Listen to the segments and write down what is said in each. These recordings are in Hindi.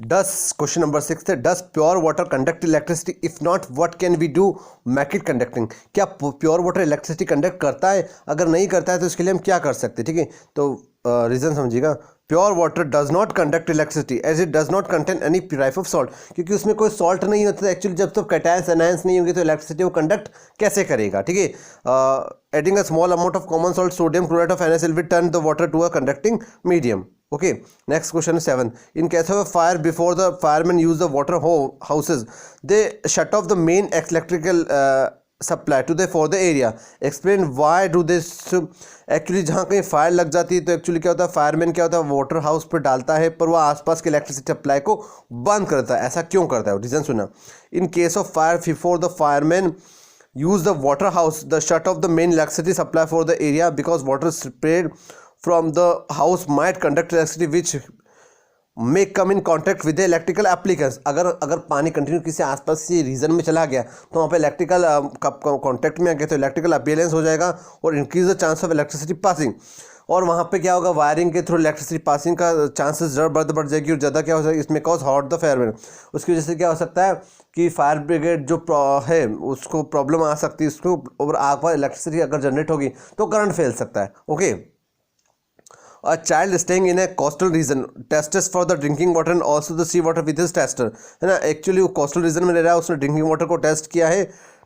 डस क्वेश्चन नंबर 6 है, does pure water conduct electricity, if not what can we do make it conducting. क्या प्योर वाटर इलेक्ट्रिसिटी कंडक्ट करता है? अगर नहीं करता है तो इसके लिए हम क्या कर सकते हैं? ठीक है, तो रीजन समझिएगा। Pure water does not conduct electricity as it does not contain any type of salt, क्योंकि उसमें कोई सॉल्ट नहीं होता एक्चुअली। जब तक कैटायंस एनायंस नहीं होंगे तो इलेक्ट्रिसिटी वो कंडक्ट कैसे करेगा? ठीक है, adding a small amount of common salt sodium chloride of NaCl will turn the water to a conducting medium. Okay, next question is 7. In case of a fire, before the firemen use the water houses, they shut off the main electrical supply to the for the area. Explain why do this? Actually जहाँ कहीं फायर लग जाती है तो एक्चुअली क्या होता है, फायरमैन क्या होता है, वाटर हाउस पर डालता है पर वो आसपास के इलेक्ट्रिसिटी सप्लाई को बंद करता है। ऐसा क्यों करता है? रीजन सुना। In case of fire, before the fireman use the water house, the shut off the main electricity supply for the area because water sprayed from the house might conduct electricity which may come in contact with the electrical applicants। अगर पानी कंटिन्यू किसी आसपास से रीजन में चला गया तो वहाँ पे इलेक्ट्रिकल कॉन्टैक्ट में आ गया तो इलेक्ट्रिकल अपीयरेंस हो जाएगा और increase the chance of electricity passing. और वहाँ पे क्या होगा, वायरिंग के थ्रू इलेक्ट्रिसिटी पासिंग का चांसेस बढ़ जाएगी और ज़्यादा क्या हो जाएगा, इसमें कॉज हॉट द फायरमैन। उसकी वजह से क्या हो सकता है कि फायर ब्रिगेड जो है उसको प्रॉब्लम आ सकती है, उसको और आग पर इलेक्ट्रिसिटी अगर जनरेट होगी तो करंट फैल सकता है। Okay, A child staying in a coastal region tests for the drinking water and also the sea water with his tester, है ना। एक्चुअली वो कोस्टल रीजन में रह रहा है, उसने ड्रिंकिंग वाटर को टेस्ट किया है,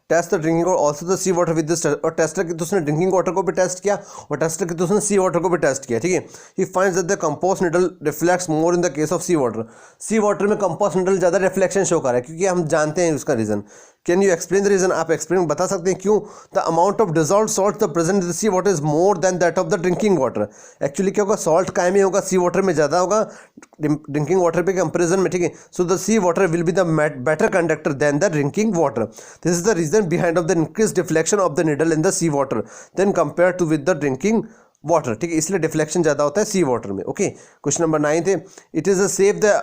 test the drinking water also the sea water with this, और टेस्टर की तो उसने ड्रिंकिंग वाटर को भी टेस्ट किया और टेस्टर की तो उसने सी वाटर को भी टेस्ट किया। ठीक है, he finds that the compass needle reflects more in the case of sea water. Sea water में कंपोस्ट निडल ज़्यादा रिफ्लेक्शन शो कर रहा है क्योंकि हम जानते हैं उसका reason. Can you explain the reason? आप एक्सप्लेन बता सकते हैं क्यों? The amount of dissolve salt the present in the sea water is more than that of the drinking water. Actually क्या होगा, सॉल्ट कायम ही होगा, सी वाटर में ज़्यादा होगा ड्रिंकिंग वाटर पे कंपेरिजन में। ठीक है, so the sea water will be the better conductor than the drinking water. This is the reason behind of the increase deflection of the needle in the sea water than compare to with the drinking water. ठीक है, इसलिए डिफ्लेक्शन ज़्यादा होता है सी वाटर में। ओके, क्वेश्चन नंबर 9 थे, it is a safe the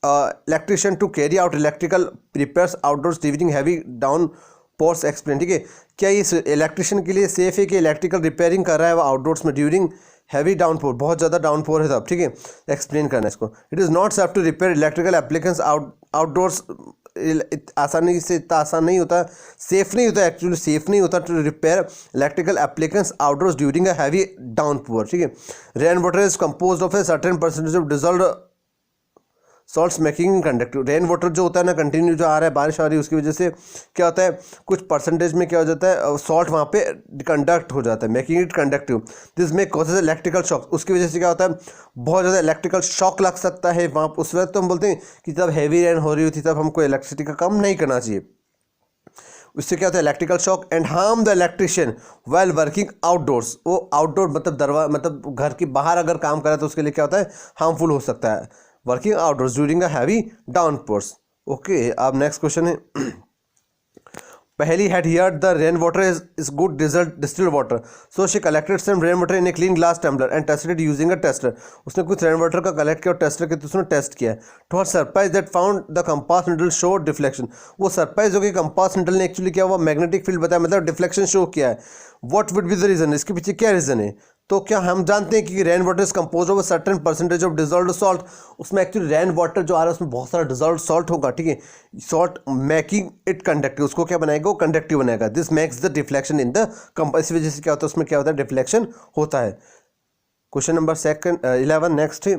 electrician to carry out electrical repairs outdoors during heavy down pores. Explain. ठीक है, क्या ये इलेक्ट्रिशियन के लिए सेफ है कि इलेक्ट्रिकल रिपेयरिंग कर रहा है वो आउटडोर्स में ड्यूरिंग हैवी डाउनपोर, बहुत ज़्यादा डाउनपोर है तब? ठीक है, एक्सप्लेन करना है इसको। It is not safe to repair electrical appliances outdoors. आसानी से इतना आसान नहीं होता, सेफ नहीं होता, एक्चुअली सेफ नहीं होता to repair electrical appliances outdoors during a heavy downpour. ठीक है, rain water is compose of a certain percentage of dissolve salts making conductive. Rain water जो होता है ना, कंटिन्यू जो आ रहा है, बारिश आ रही है, उसकी वजह से क्या होता है, कुछ परसेंटेज में क्या हो जाता है, सॉल्ट वहाँ पे कंडक्ट हो जाता है, मेकिंग इट कंडक्टिव। दिस में कॉजेज इलेक्ट्रिकल शॉक। उसकी वजह से क्या होता है, बहुत ज़्यादा इलेक्ट्रिकल शॉक लग सकता है वहाँ। उस वक्त तो हम बोलते हैं कि जब हैवी रेन हो रही होती तब हमको इलेक्ट्रिसिटी का कम नहीं करना चाहिए। उससे क्या होता है, electrical shock and harm the electrician well working outdoors. वो आउटडोर मतलब घर के बाहर अगर काम कर रहा है तो उसके लिए क्या होता है, हार्मफुल हो सकता है, working outdoors during a heavy downpours. Okay, अब नेक्स्ट क्वेश्चन है, पहली had heard the rainwater is good distilled water, so she collected some rainwater in a clean glass tumbler and tested it using a tester। उसने कुछ rainwater का कलेक्ट किया और टेस्टर के उसने टेस्ट किया। To her surprise that found the compass needle show deflection। वो सरप्राइज हो गई, कंपास निडल ने एक्चुअली क्या हुआ, मैग्नेटिक फील्ड बताया, मतलब डिफ्लेक्शन शो किया है। What would be the reason? इसके पीछे क्या रीजन है? तो क्या हम जानते हैं कि rain water is compose of certain percentage of dissolved salt. उसमें एक्चुअली रेन वाटर जो आ रहा है उसमें बहुत सारा डिजॉल्व सॉल्ट होगा। ठीक है, सॉल्ट मेकिंग इट कंडक्टिव, उसको क्या बनाएगा, वो कंडक्टिव बनाएगा। This makes the deflection in the compass. इस वजह से क्या होता है, उसमें क्या होता है, डिफ्लेक्शन होता है। क्वेश्चन नंबर 11 नेक्स्ट है,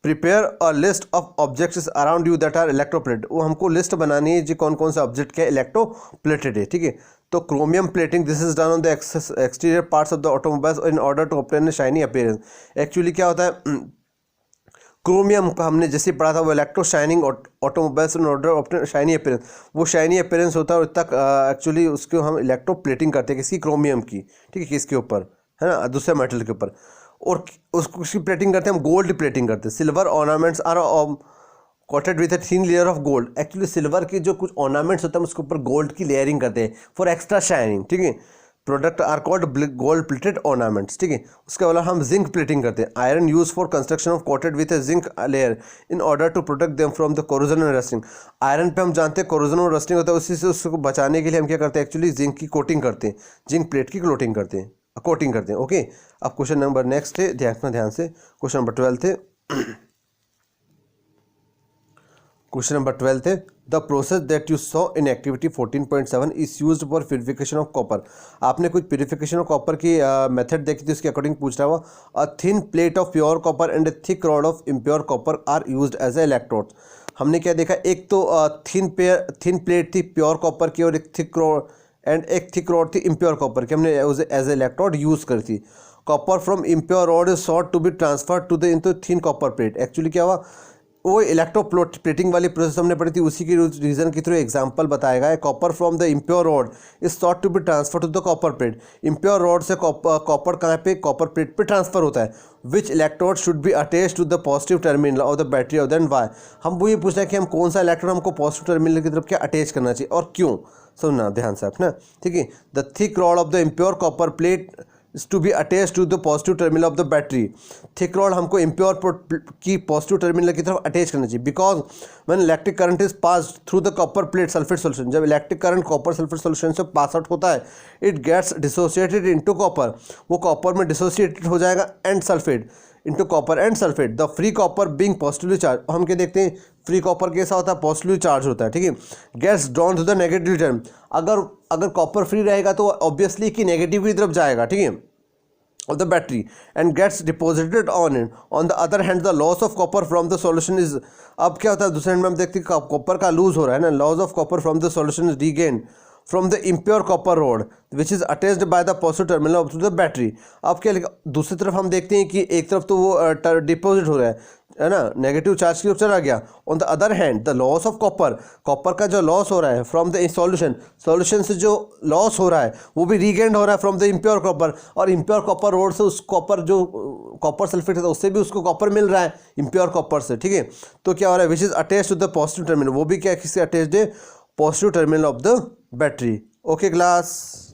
prepare a list of objects around you that are electroplated. वो हमको लिस्ट बनानी है जी कौन कौन से ऑब्जेक्ट के इलेक्ट्रोप्लेटेड है। ठीक है, तो chromium plating this is done on the exterior parts of the automobiles in order to obtain shiny appearance. Actually क्या होता है, क्रोमियम हमने जैसे पढ़ा था, वो electro shining automobiles in order obtain shiny appearance, वो शाइनी अपीयरेंस होता है और तक एक्चुअली उसको हम इलेक्ट्रो प्लेटिंग करते हैं किसी क्रोमियम की। ठीक है, किसके ऊपर, है ना, दूसरे मेटल के ऊपर, और उसको उसकी प्लेटिंग करते हैं हम, गोल्ड प्लेटिंग करते हैं। Silver ornaments are coated with a thin layer of gold. Actually silver के जो कुछ ऑर्नामेंट्स होते हैं उसके ऊपर गोल्ड की लेयरिंग करते हैं फॉर एक्स्ट्रा शाइनिंग। ठीक है, product are called gold plated ornaments. ठीक है, उसके अलावा हम जिंक प्लेटिंग करते हैं। Iron use for construction of coated with a zinc layer in order to protect them from the corrosion and rusting. Iron पे हम जानते हैं कोरोजन और रस्टिंग होता है, उसी से उसको बचाने के लिए हम क्या करते हैं, एक्चुअली जिंक की कोटिंग करते हैं, जिंक प्लेट की कोटिंग करते हैं, कोटिंग करते हैं। ओके, अब क्वेश्चन नंबर नेक्स्ट है, ध्यान से क्वेश्चन नंबर 12 थे, क्वेश्चन नंबर 12 है the process that you saw in activity 14.7 is used for purification of copper. आपने कुछ प्यूरिफिकेशन ऑफ कॉपर की मेथड देखी थी, उसके अकॉर्डिंग पूछ रहा हुआ a thin plate of pure copper and a thick rod of impure copper are used as a electrode. हमने क्या देखा, एक तो थिन प्लेट थी प्योर कॉपर की और एक थिक रॉड एंड एक थिक रॉड थी इम्प्योर कॉपर की, हमने एज ए इलेक्ट्रोड यूज़ करी थी। Copper from impure rod is sought to be transfer to the into thin copper plate. Actually क्या हुआ, वो इलेक्ट्रोप्लेटिंग वाली प्रोसेस हमने पढ़ी थी, उसी की रीज़न के थ्रू एग्जांपल बताया गया है। Copper from the impure rod is sought to be transfer to the copper plate. Impure rod से कॉपर कहाँ पे, कॉपर प्लेट पे ट्रांसफर होता है। Which electrode should be attach to the positive terminal of the battery और देन वाई। हम वो ये पूछ रहे हैं कि हम कौन सा इलेक्ट्रोड हमको पॉजिटिव टर्मिनल की तरफ क्या अटैच करना चाहिए और क्यों। सुनना ध्यान से अपना, ठीक है। The thick rod of the impure copper plate to be attach to the positive terminal of the battery. Thick rod हमको इम्प्योर की पॉजिटिव टर्मिनल की तरफ अटैच करना चाहिए because when electric current is pass through the copper plate sulphate solution, जब electric current copper sulphate solution से पास आउट होता है it gets dissociated into copper, वो कॉपर में डिसोसिएटेड हो जाएगा and sulphate into copper and sulphate. The free copper being positively charge, हम क्या देखते हैं फ्री कॉपर कैसा होता है, पॉजिटिवली चार्ज होता है, ठीक है। Gets drawn to the negative term, अगर कॉपर फ्री रहेगा तो ऑब्वियसली कि नेगेटिव की तरफ जाएगा, ठीक है, of the battery and gets deposited on it. On the other hand the loss of copper from the solution is, अब क्या होता है दूसरे हैंड में हम देखते हैं कॉपर का लूज हो रहा है ना, loss of copper from the solution is regained from the impure copper rod which is attached by the positive terminal of the battery। अब क्या लिखा, दूसरी तरफ हम देखते हैं कि एक तरफ तो वो डिपोजिट हो रहा है ना, नेगेटिव चार्ज की ओर चला गया। On the other hand the loss of copper का जो लॉस हो रहा है फ्रॉम द सॉल्यूशन से जो लॉस हो रहा है वो भी रीगेंड हो रहा है फ्रॉम द इम्प्योर कॉपर, और इम्प्योर कॉपर रोड से उस कॉपर जो कॉपर सल्फेट है उससे भी उसको कॉपर मिल रहा है इम्प्योर कॉपर से, ठीक है। तो क्या हो रहा है, which is attach to the positive terminal, वो भी क्या किससे अटैच्ड है, positive terminal of the battery. Okay class.